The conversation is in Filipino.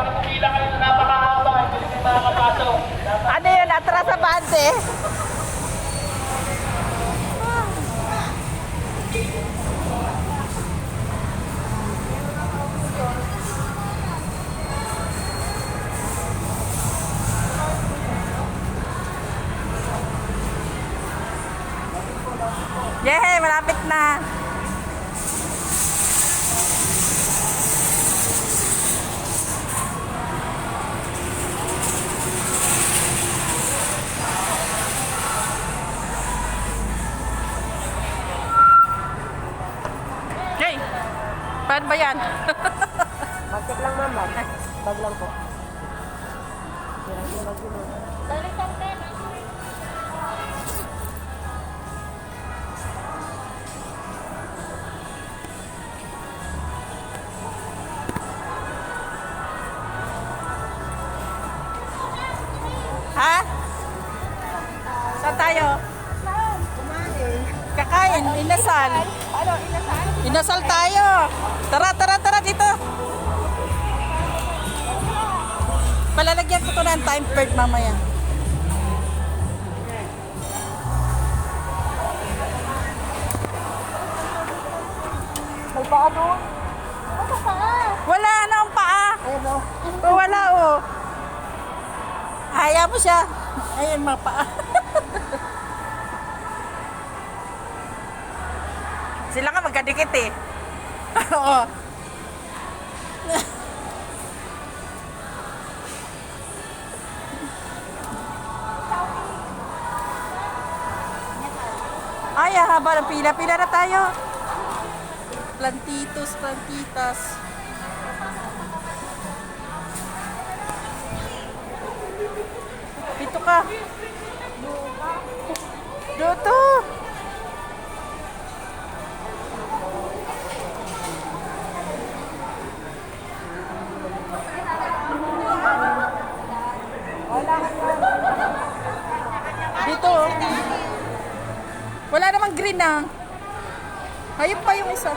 makapumila kayo na napakahaba. Hindi kayo makakapasok. Ano yun? Atras sa bante? Yay! Malapit na! Yay! Paano ba yan? Bagsak lang ma'am, bag lang po. Ha? Saan tayo? Kakain, inasal. Ano, inasal? Inasal tayo. Tara, tara, tara dito. Palalagyan ko to ng time bird mamaya. May paa doon. Ano paa? Wala na ang paa. Ayun o. Oh, wala oh. Haya mo siya. Ayun, mga paa. Sila nga magkadikit eh. Oo. Ay, haba ng pila. Pila na tayo. Plantitos, plantitas. Dito ka. Dito. Dito. Wala namang green na. Hayop pa yung isa.